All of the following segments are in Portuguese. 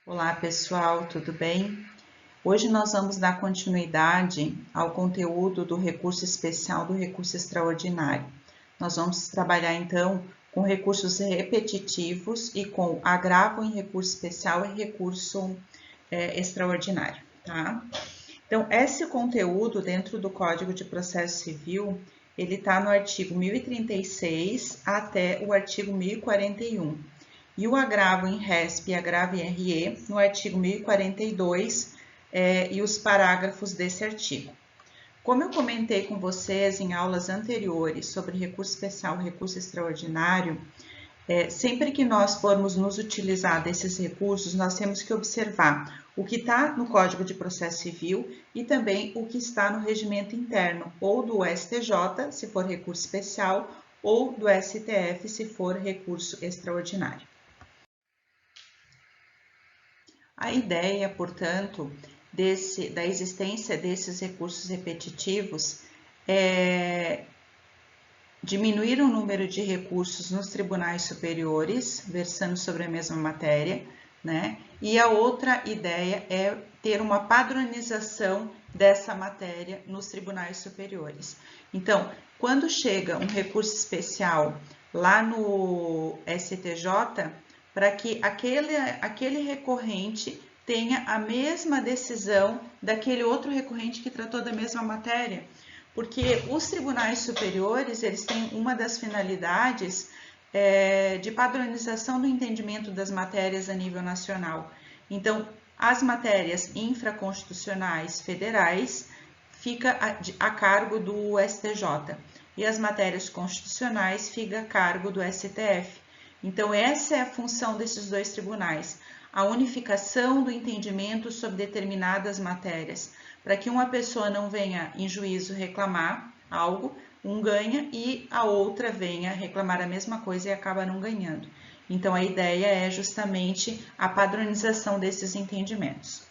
Olá pessoal, tudo bem? Hoje nós vamos dar continuidade ao conteúdo do recurso especial do recurso extraordinário. Nós vamos trabalhar então com recursos repetitivos e com agravo em recurso especial e recurso extraordinário, tá? Então, esse conteúdo dentro do Código de Processo Civil, ele está no artigo 1036 até o artigo 1041. E o agravo em RESP e agravo em RE no artigo 1042 e os parágrafos desse artigo. Como eu comentei com vocês em aulas anteriores sobre recurso especial e recurso extraordinário, sempre que nós formos nos utilizar desses recursos, nós temos que observar o que está no Código de Processo Civil e também o que está no regimento interno, ou do STJ, se for recurso especial, ou do STF, se for recurso extraordinário. A ideia, portanto, da existência desses recursos repetitivos é diminuir o número de recursos nos tribunais superiores, versando sobre a mesma matéria, né? E a outra ideia é ter uma padronização dessa matéria nos tribunais superiores. Então, quando chega um recurso especial lá no STJ, para que aquele recorrente tenha a mesma decisão daquele outro recorrente que tratou da mesma matéria. Porque os tribunais superiores, eles têm uma das finalidades de padronização do entendimento das matérias a nível nacional. Então, as matérias infraconstitucionais federais fica a cargo do STJ e as matérias constitucionais fica a cargo do STF. Então, essa é a função desses dois tribunais, a unificação do entendimento sobre determinadas matérias, para que uma pessoa não venha em juízo reclamar algo, um ganha e a outra venha reclamar a mesma coisa e acaba não ganhando. Então, a ideia é justamente a padronização desses entendimentos.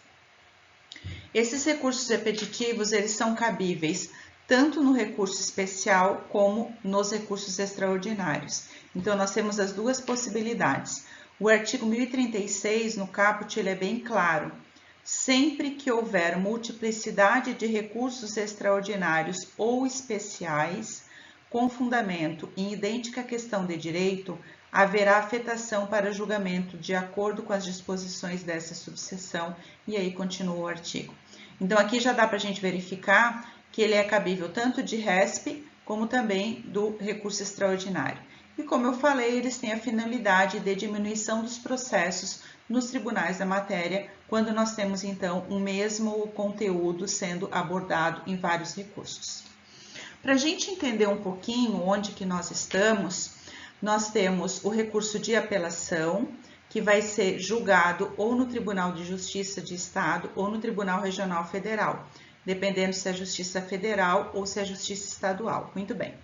Esses recursos repetitivos, eles são cabíveis tanto no recurso especial como nos recursos extraordinários. Então, nós temos as duas possibilidades. O artigo 1036, no caput, ele é bem claro. Sempre que houver multiplicidade de recursos extraordinários ou especiais, com fundamento em idêntica questão de direito, haverá afetação para julgamento de acordo com as disposições dessa subseção, e aí continua o artigo. Então, aqui já dá para a gente verificar que ele é cabível tanto de RESP como também do recurso extraordinário. E como eu falei, eles têm a finalidade de diminuição dos processos nos tribunais da matéria, quando nós temos então um mesmo conteúdo sendo abordado em vários recursos. Para a gente entender um pouquinho onde que nós estamos, nós temos o recurso de apelação, que vai ser julgado ou no Tribunal de Justiça de Estado ou no Tribunal Regional Federal, dependendo se é Justiça Federal ou se é Justiça Estadual. Muito bem.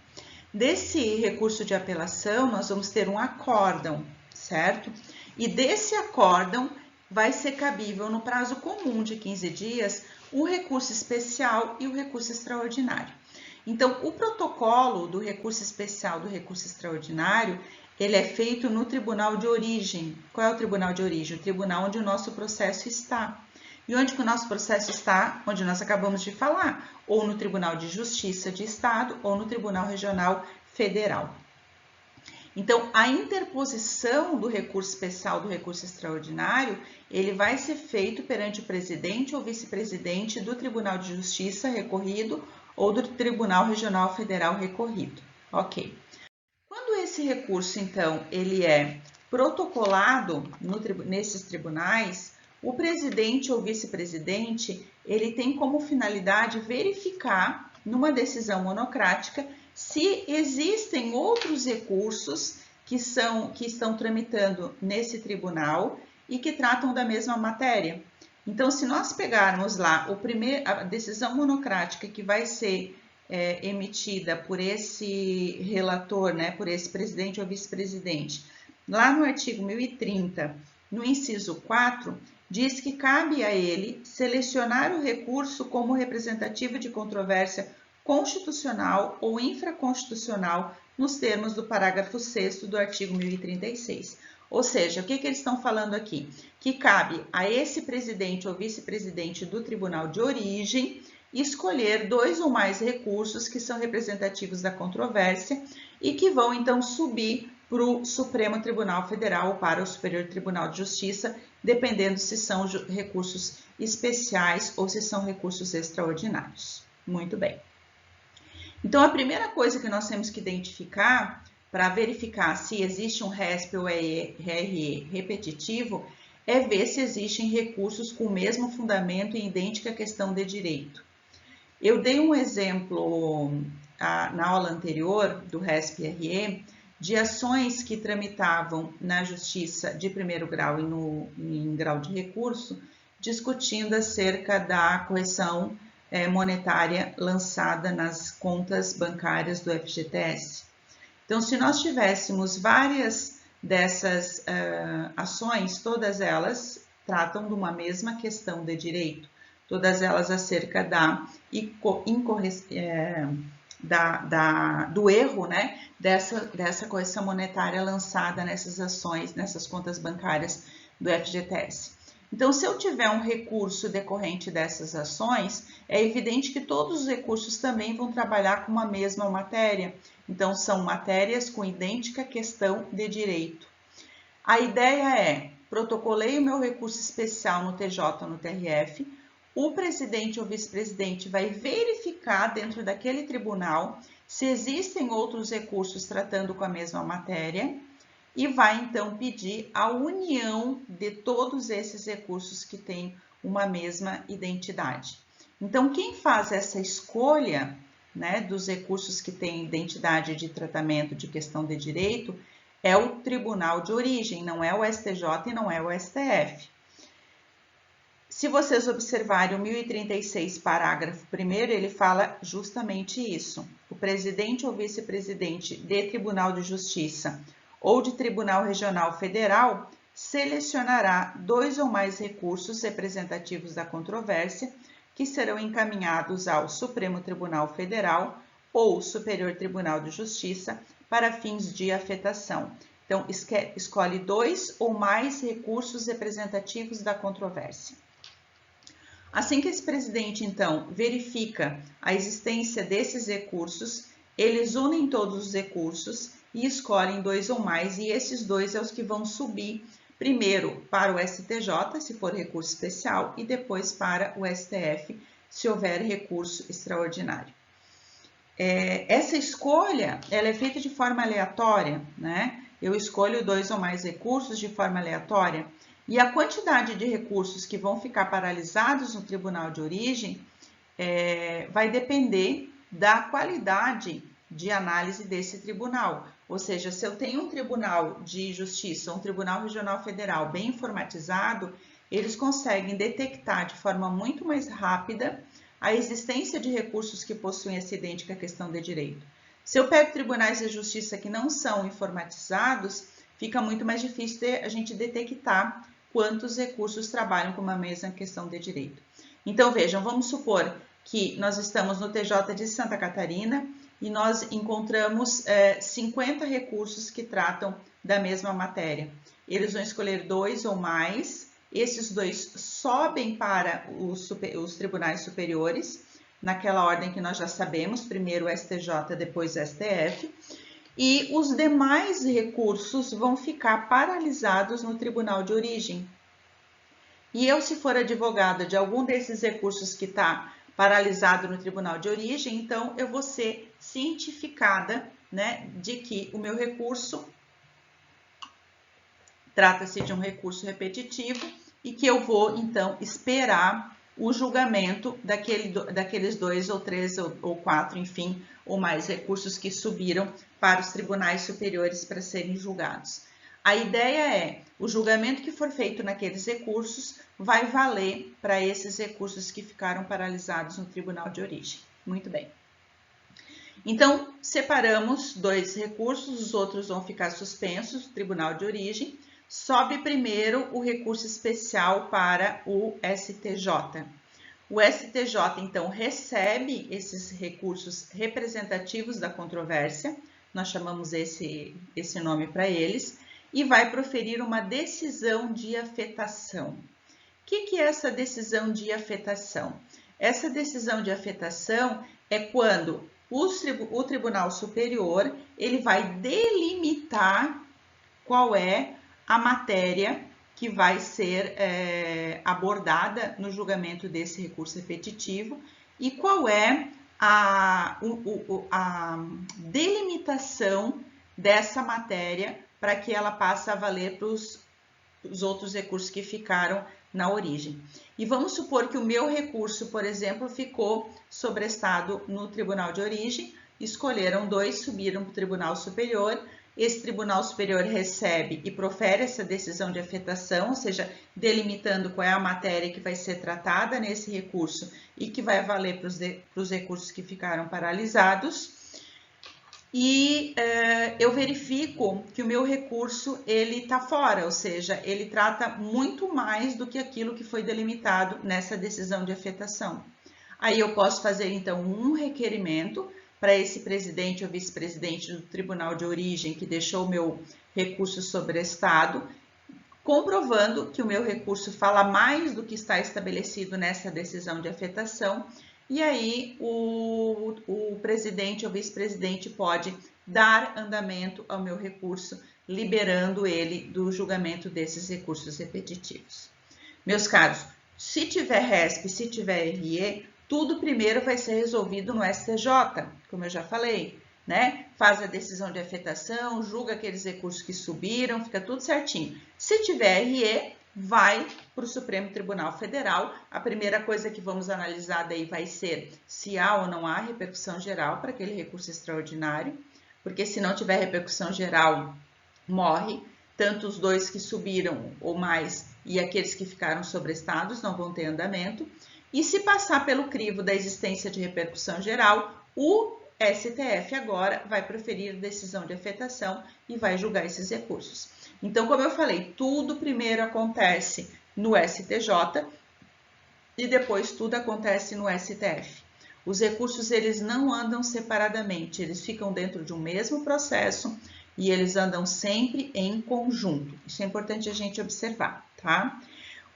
Desse recurso de apelação, nós vamos ter um acórdão, certo? E desse acórdão vai ser cabível no prazo comum de 15 dias o recurso especial e o recurso extraordinário. Então, o protocolo do recurso especial do recurso extraordinário, ele é feito no tribunal de origem. Qual é o tribunal de origem? O tribunal onde o nosso processo está. E onde que o nosso processo está? Onde nós acabamos de falar, ou no Tribunal de Justiça de Estado ou no Tribunal Regional Federal. Então, a interposição do recurso especial do recurso extraordinário, ele vai ser feito perante o presidente ou vice-presidente do Tribunal de Justiça recorrido ou do Tribunal Regional Federal recorrido. Ok. Quando esse recurso, então, ele é protocolado nesses tribunais, o presidente ou vice-presidente, ele tem como finalidade verificar, numa decisão monocrática, se existem outros recursos que estão tramitando nesse tribunal e que tratam da mesma matéria. Então, se nós pegarmos lá a decisão monocrática que vai ser emitida por esse relator, né, por esse presidente ou vice-presidente, lá no artigo 1030, no inciso 4, diz que cabe a ele selecionar o recurso como representativo de controvérsia constitucional ou infraconstitucional nos termos do parágrafo 6º do artigo 1036. Ou seja, o que eles estão falando aqui? Que cabe a esse presidente ou vice-presidente do tribunal de origem escolher 2 ou mais recursos que são representativos da controvérsia e que vão então subir para o Supremo Tribunal Federal ou para o Superior Tribunal de Justiça, dependendo se são recursos especiais ou se são recursos extraordinários. Muito bem. Então, a primeira coisa que nós temos que identificar para verificar se existe um RESP ou RE repetitivo é ver se existem recursos com o mesmo fundamento e idêntica questão de direito. Eu dei um exemplo na aula anterior do RESP-RE de ações que tramitavam na Justiça de primeiro grau e em grau de recurso, discutindo acerca da correção monetária lançada nas contas bancárias do FGTS. Então, se nós tivéssemos várias dessas ações, todas elas tratam de uma mesma questão de direito, todas elas acerca do erro, né, dessa correção monetária lançada nessas ações, nessas contas bancárias do FGTS. Então, se eu tiver um recurso decorrente dessas ações, é evidente que todos os recursos também vão trabalhar com uma mesma matéria. Então, são matérias com idêntica questão de direito. A ideia é, protocolei o meu recurso especial no TJ ou no TRF, o presidente ou vice-presidente vai verificar dentro daquele tribunal se existem outros recursos tratando com a mesma matéria e vai então pedir a união de todos esses recursos que têm uma mesma identidade. Então, quem faz essa escolha, né, dos recursos que têm identidade de tratamento de questão de direito é o tribunal de origem, não é o STJ e não é o STF. Se vocês observarem o 1036, parágrafo 1º, ele fala justamente isso. O presidente ou vice-presidente de Tribunal de Justiça ou de Tribunal Regional Federal selecionará 2 ou mais recursos representativos da controvérsia que serão encaminhados ao Supremo Tribunal Federal ou Superior Tribunal de Justiça para fins de afetação. Então, escolhe 2 ou mais recursos representativos da controvérsia. Assim que esse presidente, então, verifica a existência desses recursos, eles unem todos os recursos e escolhem 2 ou mais, e esses 2 é os que vão subir primeiro para o STJ, se for recurso especial, e depois para o STF, se houver recurso extraordinário. Essa escolha, ela é feita de forma aleatória, né? Eu escolho 2 ou mais recursos de forma aleatória, e a quantidade de recursos que vão ficar paralisados no tribunal de origem vai depender da qualidade de análise desse tribunal. Ou seja, se eu tenho um tribunal de justiça, um tribunal regional federal bem informatizado, eles conseguem detectar de forma muito mais rápida a existência de recursos que possuem essa idêntica questão de direito. Se eu pego tribunais de justiça que não são informatizados, fica muito mais difícil de a gente detectar quantos recursos trabalham com uma mesma questão de direito. Então, vejam, vamos supor que nós estamos no TJ de Santa Catarina e nós encontramos 50 recursos que tratam da mesma matéria. Eles vão escolher 2 ou mais, esses 2 sobem para os tribunais superiores, naquela ordem que nós já sabemos, primeiro o STJ, depois o STF, e os demais recursos vão ficar paralisados no tribunal de origem. E eu, se for advogada de algum desses recursos que está paralisado no tribunal de origem, então eu vou ser cientificada, né, de que o meu recurso trata-se de um recurso repetitivo e que eu vou, então, esperar o julgamento daqueles 2 ou 3 ou 4, enfim, ou mais recursos que subiram para os tribunais superiores para serem julgados. A ideia é, o julgamento que for feito naqueles recursos vai valer para esses recursos que ficaram paralisados no tribunal de origem. Muito bem. Então, separamos 2 recursos, os outros vão ficar suspensos no tribunal de origem. Sobe primeiro o recurso especial para o STJ. O STJ, então, recebe esses recursos representativos da controvérsia, nós chamamos esse nome para eles, e vai proferir uma decisão de afetação. O que é essa decisão de afetação? Essa decisão de afetação é quando o Tribunal Superior ele vai delimitar qual é a matéria que vai ser abordada no julgamento desse recurso repetitivo e qual é a delimitação dessa matéria para que ela passe a valer para os outros recursos que ficaram na origem. E vamos supor que o meu recurso, por exemplo, ficou sobrestado no Tribunal de Origem, escolheram 2, subiram para o Tribunal Superior, esse Tribunal Superior recebe e profere essa decisão de afetação, ou seja, delimitando qual é a matéria que vai ser tratada nesse recurso e que vai valer para os recursos que ficaram paralisados. E eu verifico que o meu recurso ele está fora, ou seja, ele trata muito mais do que aquilo que foi delimitado nessa decisão de afetação. Aí eu posso fazer então um requerimento para esse presidente ou vice-presidente do Tribunal de Origem que deixou o meu recurso sobrestado, comprovando que o meu recurso fala mais do que está estabelecido nessa decisão de afetação. E aí o presidente ou vice-presidente pode dar andamento ao meu recurso, liberando ele do julgamento desses recursos repetitivos. Meus caros, se tiver RESP, se tiver RE, tudo primeiro vai ser resolvido no STJ, como eu já falei, né? Faz a decisão de afetação, julga aqueles recursos que subiram, fica tudo certinho. Se tiver RE, vai para o Supremo Tribunal Federal. A primeira coisa que vamos analisar daí vai ser se há ou não há repercussão geral para aquele recurso extraordinário, porque se não tiver repercussão geral, morre. Tanto os 2 que subiram ou mais e aqueles que ficaram sobrestados não vão ter andamento. E se passar pelo crivo da existência de repercussão geral, o STF agora vai proferir decisão de afetação e vai julgar esses recursos. Então, como eu falei, tudo primeiro acontece no STJ e depois tudo acontece no STF. Os recursos eles não andam separadamente, eles ficam dentro de um mesmo processo e eles andam sempre em conjunto. Isso é importante a gente observar, tá?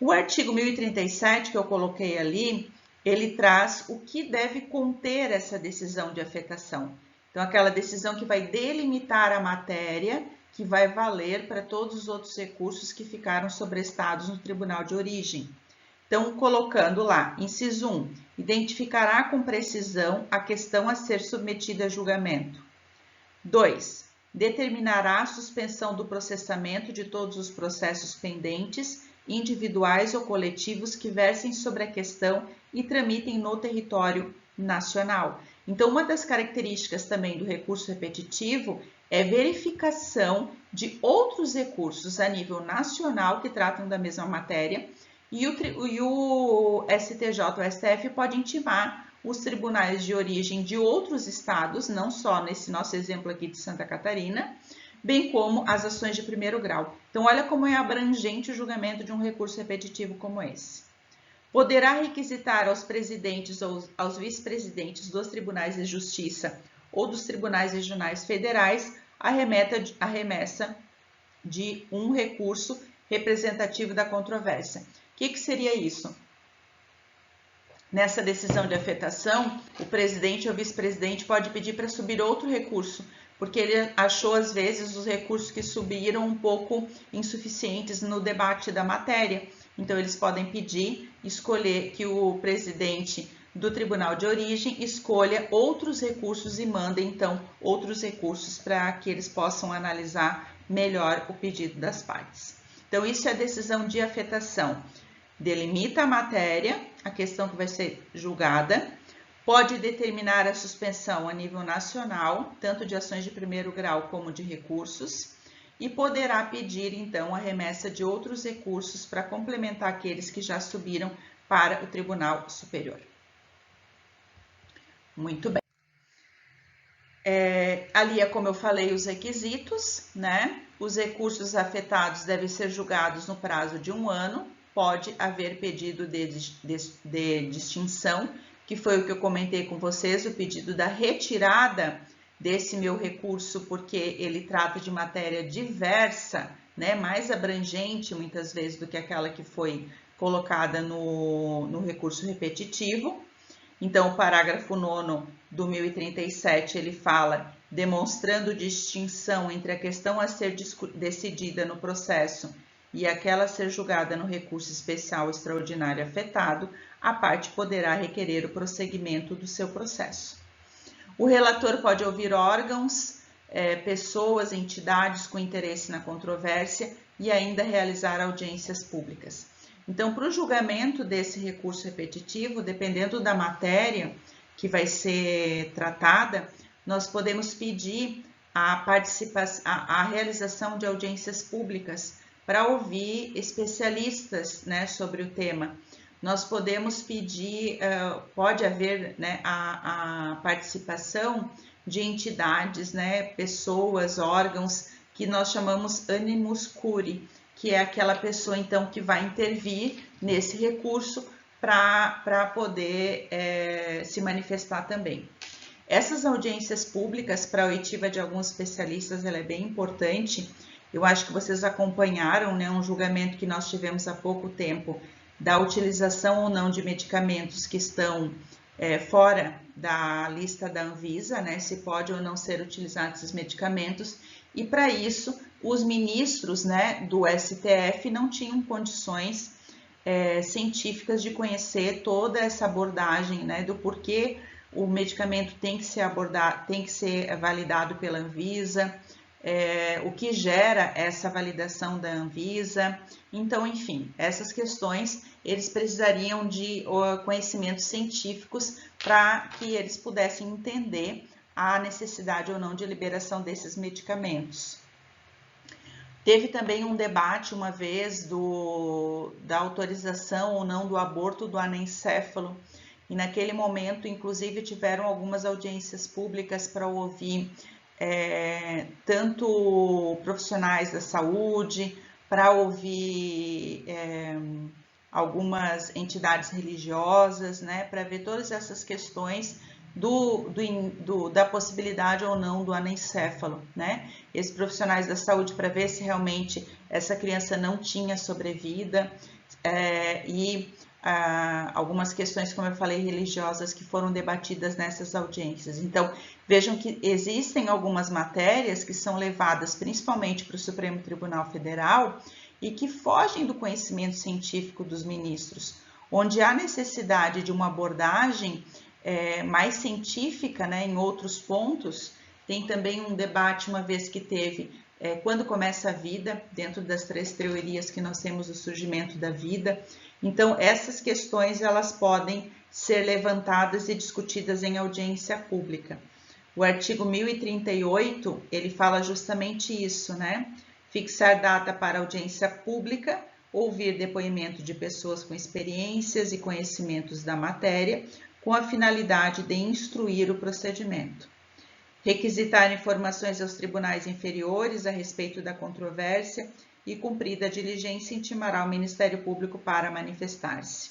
O artigo 1037 que eu coloquei ali, ele traz o que deve conter essa decisão de afetação. Então, aquela decisão que vai delimitar a matéria que vai valer para todos os outros recursos que ficaram sobrestados no Tribunal de Origem. Então, colocando lá, inciso 1, identificará com precisão a questão a ser submetida a julgamento. 2, determinará a suspensão do processamento de todos os processos pendentes, individuais ou coletivos que versem sobre a questão e tramitem no território nacional. Então, uma das características também do recurso repetitivo é verificação de outros recursos a nível nacional que tratam da mesma matéria e o STJ, o STF, pode intimar os tribunais de origem de outros estados, não só nesse nosso exemplo aqui de Santa Catarina, bem como as ações de primeiro grau. Então, olha como é abrangente o julgamento de um recurso repetitivo como esse. Poderá requisitar aos presidentes ou aos vice-presidentes dos tribunais de justiça ou dos tribunais regionais federais a remessa de um recurso representativo da controvérsia. O que seria isso? Nessa decisão de afetação, o presidente ou vice-presidente pode pedir para subir outro recurso, porque ele achou, às vezes, os recursos que subiram um pouco insuficientes no debate da matéria. Então, eles podem pedir, escolher que o presidente do Tribunal de Origem escolha outros recursos e manda, então, outros recursos para que eles possam analisar melhor o pedido das partes. Então, isso é a decisão de afetação. Delimita a matéria, a questão que vai ser julgada, pode determinar a suspensão a nível nacional, tanto de ações de primeiro grau como de recursos, e poderá pedir, então, a remessa de outros recursos para complementar aqueles que já subiram para o Tribunal Superior. Muito bem. Ali é como eu falei os requisitos, né? Os recursos afetados devem ser julgados no prazo de 1 ano, pode haver pedido de distinção, que foi o que eu comentei com vocês, o pedido da retirada desse meu recurso, porque ele trata de matéria diversa né, mais abrangente muitas vezes do que aquela que foi colocada no recurso repetitivo. Então, o parágrafo 9º do 1037, ele fala, demonstrando distinção entre a questão a ser decidida no processo e aquela a ser julgada no recurso especial extraordinário afetado, a parte poderá requerer o prosseguimento do seu processo. O relator pode ouvir órgãos, pessoas, entidades com interesse na controvérsia e ainda realizar audiências públicas. Então, para o julgamento desse recurso repetitivo, dependendo da matéria que vai ser tratada, nós podemos pedir a realização de audiências públicas para ouvir especialistas, né, sobre o tema. Nós podemos pedir, pode haver, né, a participação de entidades, né, pessoas, órgãos, que nós chamamos animus curiae, que é aquela pessoa, então, que vai intervir nesse recurso para poder se manifestar também. Essas audiências públicas, para a oitiva de alguns especialistas, ela é bem importante. Eu acho que vocês acompanharam, né, um julgamento que nós tivemos há pouco tempo da utilização ou não de medicamentos que estão fora da lista da Anvisa, né, se pode ou não ser utilizados esses medicamentos, e para isso os ministros, né, do STF não tinham condições científicas de conhecer toda essa abordagem, né, do porquê o medicamento tem que ser validado pela Anvisa, o que gera essa validação da Anvisa. Então, enfim, essas questões eles precisariam de conhecimentos científicos para que eles pudessem entender a necessidade ou não de liberação desses medicamentos. Teve também um debate uma vez da autorização ou não do aborto do anencéfalo, e naquele momento, inclusive, tiveram algumas audiências públicas para ouvir tanto profissionais da saúde, para ouvir algumas entidades religiosas, né, para ver todas essas questões da possibilidade ou não do anencéfalo, né? Esses profissionais da saúde para ver se realmente essa criança não tinha sobrevida algumas questões, como eu falei, religiosas que foram debatidas nessas audiências. Então, vejam que existem algumas matérias que são levadas principalmente para o Supremo Tribunal Federal e que fogem do conhecimento científico dos ministros, onde há necessidade de uma abordagem mais científica, né, em outros pontos. Tem também um debate, uma vez que teve, quando começa a vida, dentro das 3 teorias que nós temos do surgimento da vida. Então, essas questões, elas podem ser levantadas e discutidas em audiência pública. O artigo 1038, ele fala justamente isso, né? Fixar data para audiência pública, ouvir depoimento de pessoas com experiências e conhecimentos da matéria, com a finalidade de instruir o procedimento. Requisitar informações aos tribunais inferiores a respeito da controvérsia e, cumprida a diligência, intimará o Ministério Público para manifestar-se.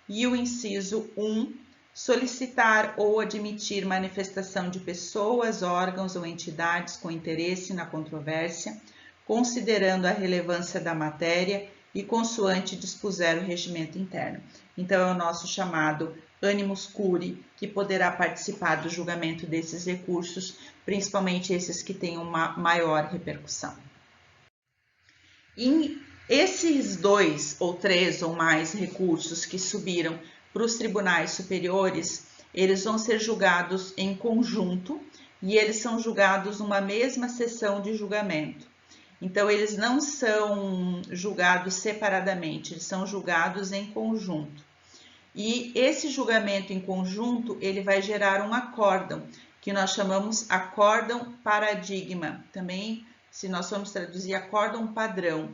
E o inciso 1, solicitar ou admitir manifestação de pessoas, órgãos ou entidades com interesse na controvérsia, considerando a relevância da matéria e consoante dispuser o regimento interno. Então, é o nosso chamado animus curiae, que poderá participar do julgamento desses recursos, principalmente esses que têm uma maior repercussão. Em esses 2 ou 3 ou mais recursos que subiram para os tribunais superiores, eles vão ser julgados em conjunto e eles são julgados numa mesma sessão de julgamento. Então, eles não são julgados separadamente, eles são julgados em conjunto. E esse julgamento em conjunto, ele vai gerar um acórdão, que nós chamamos acórdão paradigma. Também, se nós formos traduzir acórdão padrão,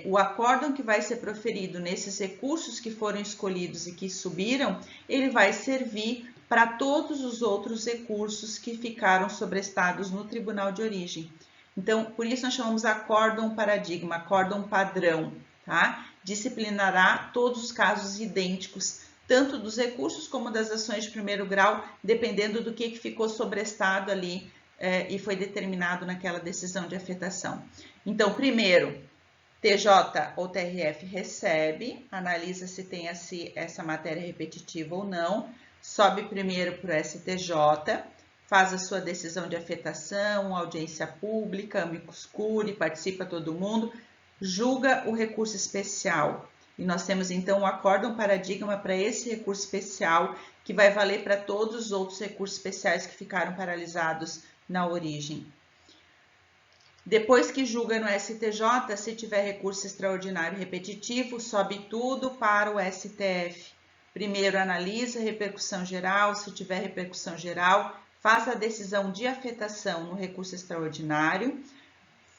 o acórdão que vai ser proferido nesses recursos que foram escolhidos e que subiram, ele vai servir para todos os outros recursos que ficaram sobrestados no tribunal de origem. Então, por isso nós chamamos acórdão paradigma, acórdão padrão, tá? Disciplinará todos os casos idênticos, tanto dos recursos como das ações de primeiro grau, dependendo do que ficou sobrestado ali e foi determinado naquela decisão de afetação. Então, primeiro, TJ ou TRF recebe, analisa se tem essa matéria repetitiva ou não, sobe primeiro para o STJ, faz a sua decisão de afetação, audiência pública, amicus curiae, participa todo mundo, julga o recurso especial. E nós temos então um acórdão paradigma para esse recurso especial, que vai valer para todos os outros recursos especiais que ficaram paralisados na origem. Depois que julga no STJ, se tiver recurso extraordinário repetitivo, sobe tudo para o STF. Primeiro analisa a repercussão geral, se tiver repercussão geral, faz a decisão de afetação no recurso extraordinário.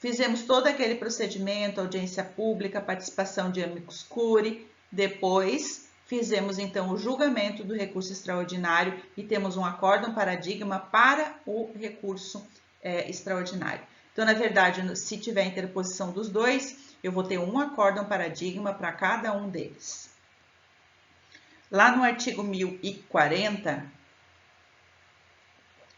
Fizemos todo aquele procedimento, audiência pública, participação de amicus curiae. Depois, fizemos então o julgamento do recurso extraordinário e temos um acórdão paradigma para o recurso extraordinário. Então, na verdade, se tiver interposição dos dois, eu vou ter um acórdão paradigma para cada um deles. Lá no artigo 1040,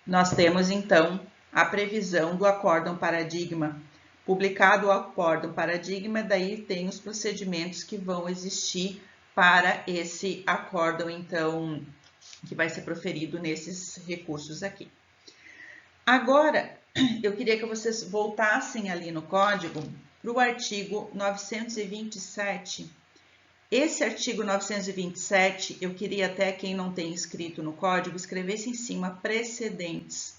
nós temos, então, a previsão do acórdão paradigma. Publicado o acórdão paradigma, daí tem os procedimentos que vão existir para esse acórdão, então, que vai ser proferido nesses recursos aqui. Agora, eu queria que vocês voltassem ali no código para o artigo 927. Esse artigo 927, eu queria até quem não tem escrito no código, escrevesse em cima precedentes.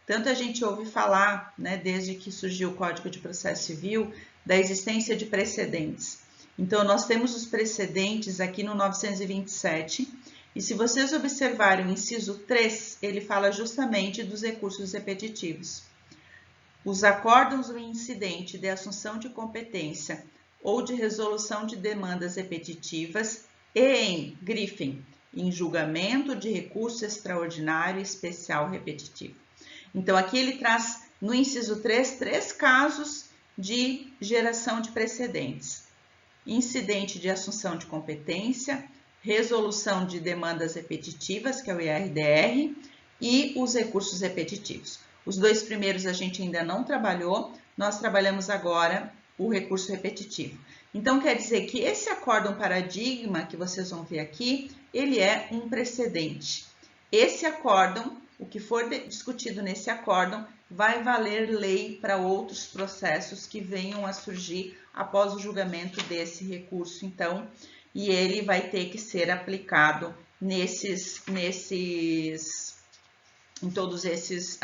Tanto a gente ouve falar, né, desde que surgiu o Código de Processo Civil, da existência de precedentes. Então, nós temos os precedentes aqui no 927, e se vocês observarem o inciso 3, ele fala justamente dos recursos repetitivos. Os acórdãos do incidente de assunção de competência ou de resolução de demandas repetitivas e em, grifem, em julgamento de recurso extraordinário especial repetitivo. Então, aqui ele traz, no inciso 3, 3 casos de geração de precedentes. Incidente de assunção de competência, resolução de demandas repetitivas, que é o IRDR, e os recursos repetitivos. Os dois primeiros a gente ainda não trabalhou, nós trabalhamos agora o recurso repetitivo. Então, quer dizer que esse acórdão paradigma que vocês vão ver aqui, ele é um precedente. Esse acórdão, o que for discutido nesse acórdão, vai valer lei para outros processos que venham a surgir após o julgamento desse recurso, então, e ele vai ter que ser aplicado em todos esses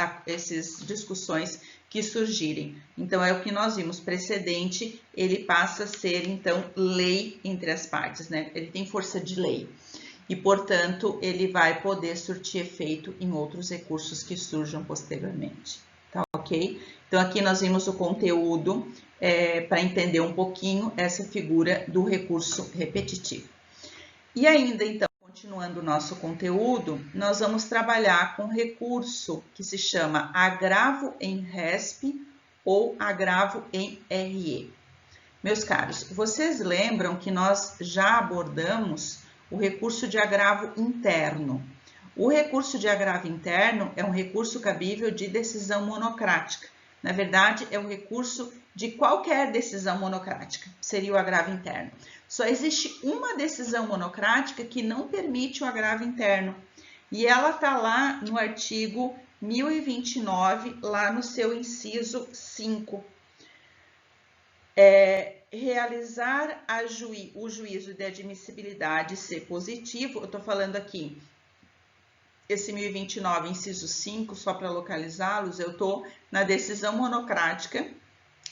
discussões que surgirem. Então, é o que nós vimos, precedente, ele passa a ser, então, lei entre as partes, né? Ele tem força de lei. E, portanto, ele vai poder surtir efeito em outros recursos que surjam posteriormente. Tá ok? Então, aqui nós vimos o conteúdo para entender um pouquinho essa figura do recurso repetitivo. E ainda, então, continuando o nosso conteúdo, nós vamos trabalhar com recurso que se chama agravo em RESP ou agravo em RE. Meus caros, vocês lembram que nós já abordamos o recurso de agravo interno. O recurso de agravo interno é um recurso cabível de decisão monocrática. Na verdade, é o recurso de qualquer decisão monocrática, seria o agravo interno. Só existe uma decisão monocrática que não permite o agravo interno, e ela está lá no artigo 1029, lá no seu inciso 5. Realizar o juízo de admissibilidade ser positivo, eu estou falando aqui, esse 1029, inciso 5, só para localizá-los, eu estou na decisão monocrática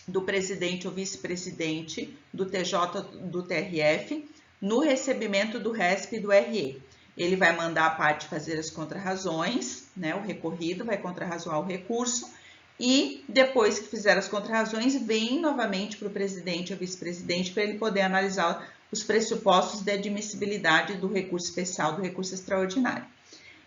do presidente ou vice-presidente do TJ do TRF no recebimento do RESP e do RE. Ele vai mandar a parte fazer as contrarrazões, né? O recorrido vai contrarrazoar o recurso e depois que fizer as contrarrazões, vem novamente para o presidente ou vice-presidente para ele poder analisar os pressupostos de admissibilidade do recurso especial, do recurso extraordinário.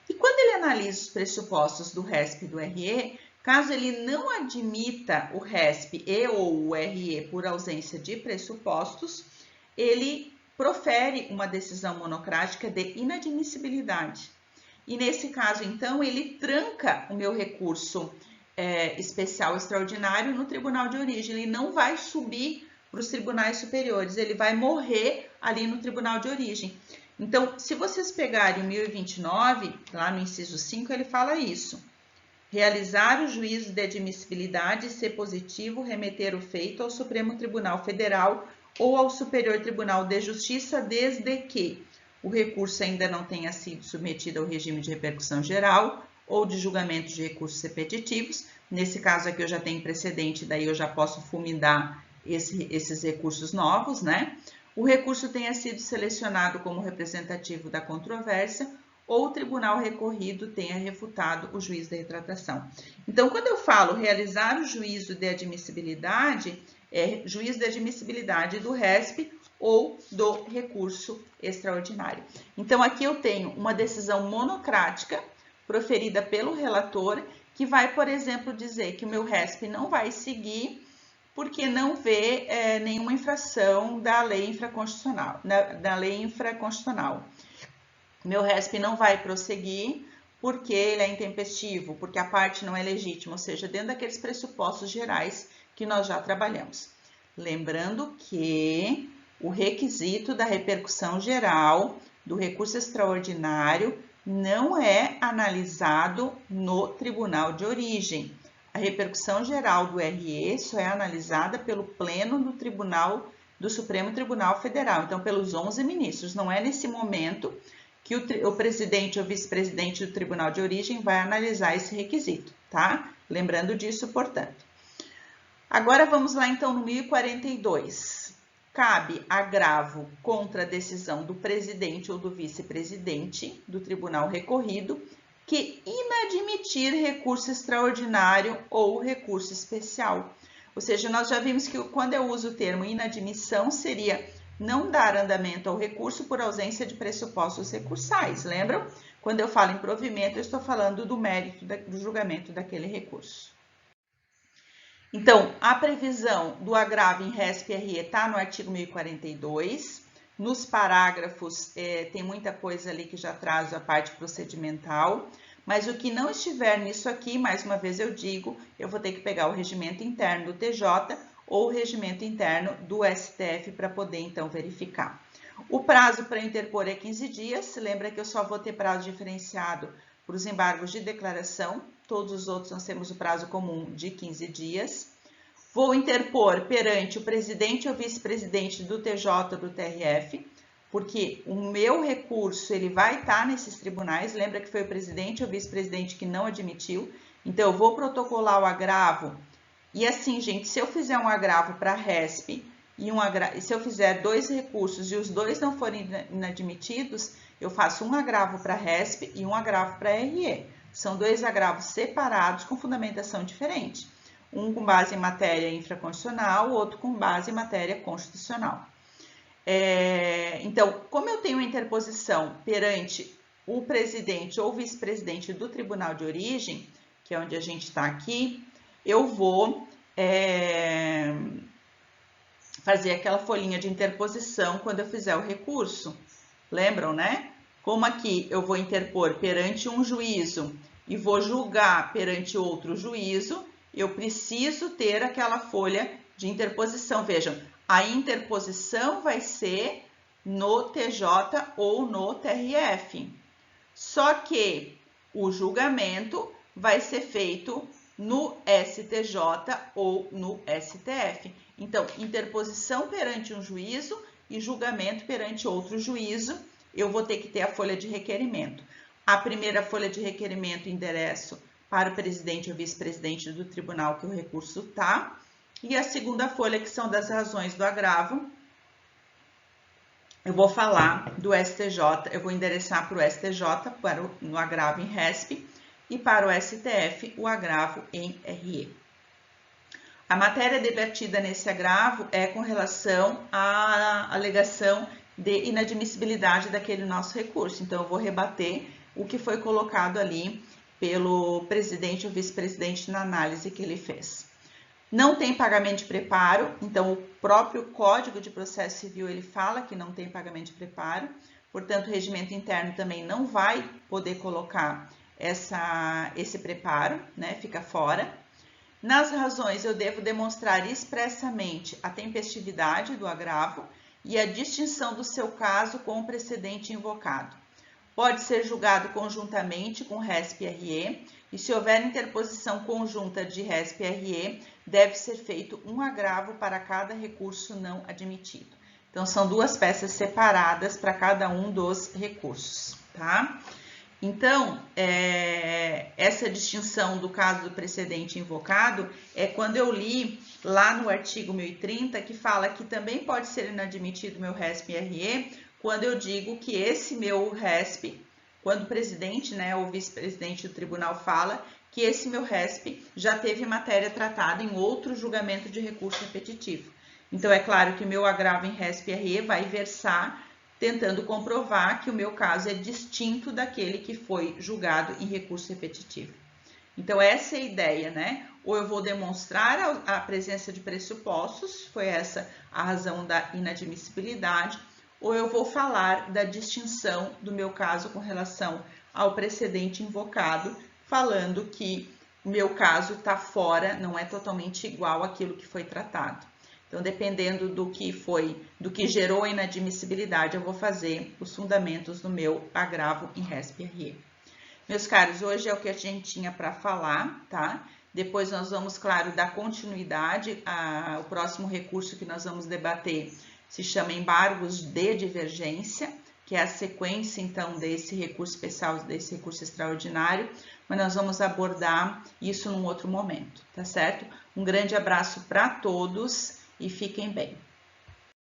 E quando ele analisa os pressupostos do RESP e do RE, caso ele não admita o RESP e ou o RE por ausência de pressupostos, ele profere uma decisão monocrática de inadmissibilidade. E nesse caso, então, ele tranca o meu recurso especial extraordinário no tribunal de origem. Ele não vai subir para os tribunais superiores, ele vai morrer ali no tribunal de origem. Então, se vocês pegarem o 1029, lá no inciso 5, ele fala isso. Realizar o juízo de admissibilidade, se positivo, remeter o feito ao Supremo Tribunal Federal ou ao Superior Tribunal de Justiça, desde que o recurso ainda não tenha sido submetido ao regime de repercussão geral ou de julgamento de recursos repetitivos. Nesse caso aqui eu já tenho precedente, daí eu já posso fulminar esses recursos novos, né? O recurso tenha sido selecionado como representativo da controvérsia ou o tribunal recorrido tenha refutado o juízo da retratação. Então, quando eu falo realizar o juízo de admissibilidade, é juízo de admissibilidade do RESP ou do recurso extraordinário. Então, aqui eu tenho uma decisão monocrática proferida pelo relator, que vai, por exemplo, dizer que o meu RESP não vai seguir porque não vê nenhuma infração da lei infraconstitucional. Meu RESP não vai prosseguir porque ele é intempestivo, porque a parte não é legítima, ou seja, dentro daqueles pressupostos gerais que nós já trabalhamos. Lembrando que o requisito da repercussão geral do recurso extraordinário não é analisado no tribunal de origem. A repercussão geral do RE só é analisada pelo pleno do Supremo Tribunal Federal, então pelos 11 ministros. Não é nesse momento que o presidente ou vice-presidente do tribunal de origem vai analisar esse requisito, tá? Lembrando disso, portanto. Agora vamos lá então no 1042. Cabe agravo contra a decisão do presidente ou do vice-presidente do tribunal recorrido que inadmitir recurso extraordinário ou recurso especial. Ou seja, nós já vimos que quando eu uso o termo inadmissão seria não dar andamento ao recurso por ausência de pressupostos recursais. Lembram? Quando eu falo em provimento, eu estou falando do mérito do julgamento daquele recurso. Então, a previsão do agravo em RESP-RE está no artigo 1042. Nos parágrafos, tem muita coisa ali que já traz a parte procedimental. Mas o que não estiver nisso aqui, mais uma vez eu digo, eu vou ter que pegar o regimento interno do TJ ou o regimento interno do STF para poder, então, verificar. O prazo para interpor é 15 dias. Lembra que eu só vou ter prazo diferenciado para os embargos de declaração. Todos os outros nós temos o prazo comum de 15 dias. Vou interpor perante o presidente ou vice-presidente do TJ ou do TRF, porque o meu recurso ele vai estar nesses tribunais. Lembra que foi o presidente ou vice-presidente que não admitiu. Então, eu vou protocolar o agravo. E assim, gente, se eu fizer um agravo para RESP e se eu fizer 2 recursos e os 2 não forem inadmitidos, eu faço um agravo para RESP e um agravo para RE. São 2 agravos separados com fundamentação diferente. Um com base em matéria infraconstitucional, o outro com base em matéria constitucional. Então, como eu tenho interposição perante o presidente ou vice-presidente do tribunal de origem, que é onde a gente está aqui, eu vou fazer aquela folhinha de interposição quando eu fizer o recurso. Lembram, né? Como aqui eu vou interpor perante um juízo e vou julgar perante outro juízo, eu preciso ter aquela folha de interposição. Vejam, a interposição vai ser no TJ ou no TRF. Só que o julgamento vai ser feito no STJ ou no STF. Então, interposição perante um juízo e julgamento perante outro juízo, eu vou ter que ter a folha de requerimento. A primeira folha de requerimento, endereço para o presidente ou vice-presidente do tribunal que o recurso está. E a segunda folha, que são das razões do agravo, eu vou falar do STJ, eu vou endereçar para o STJ, no agravo em RESP, e para o STF, o agravo em RE. A matéria debatida nesse agravo é com relação à alegação de inadmissibilidade daquele nosso recurso. Então, eu vou rebater o que foi colocado ali pelo presidente ou vice-presidente na análise que ele fez. Não tem pagamento de preparo, então o próprio Código de Processo Civil ele fala que não tem pagamento de preparo, portanto o regimento interno também não vai poder colocar esse preparo, né? Fica fora. Nas razões, eu devo demonstrar expressamente a tempestividade do agravo e a distinção do seu caso com o precedente invocado. Pode ser julgado conjuntamente com RESP-RE e, se houver interposição conjunta de RESP-RE, deve ser feito um agravo para cada recurso não admitido. Então, são duas peças separadas para cada um dos recursos, tá? Então, essa distinção do caso do precedente invocado é quando eu li lá no artigo 1030, que fala que também pode ser inadmitido meu RESP-RE quando eu digo que esse meu RESP, quando o presidente, né, ou vice-presidente do tribunal fala que esse meu RESP já teve matéria tratada em outro julgamento de recurso repetitivo. Então, é claro que o meu agravo em RESP-RE vai versar tentando comprovar que o meu caso é distinto daquele que foi julgado em recurso repetitivo. Então, essa é a ideia, né? Ou eu vou demonstrar a presença de pressupostos, foi essa a razão da inadmissibilidade, ou eu vou falar da distinção do meu caso com relação ao precedente invocado, falando que o meu caso está fora, não é totalmente igual àquilo que foi tratado. Então, dependendo do que gerou a inadmissibilidade, eu vou fazer os fundamentos do meu agravo em RESP-RE. Meus caros, hoje é o que a gente tinha para falar, tá? Depois nós vamos, claro, dar continuidade o próximo recurso que nós vamos debater se chama embargos de divergência, que é a sequência, então, desse recurso especial, desse recurso extraordinário, mas nós vamos abordar isso num outro momento, tá certo? Um grande abraço para todos e fiquem bem.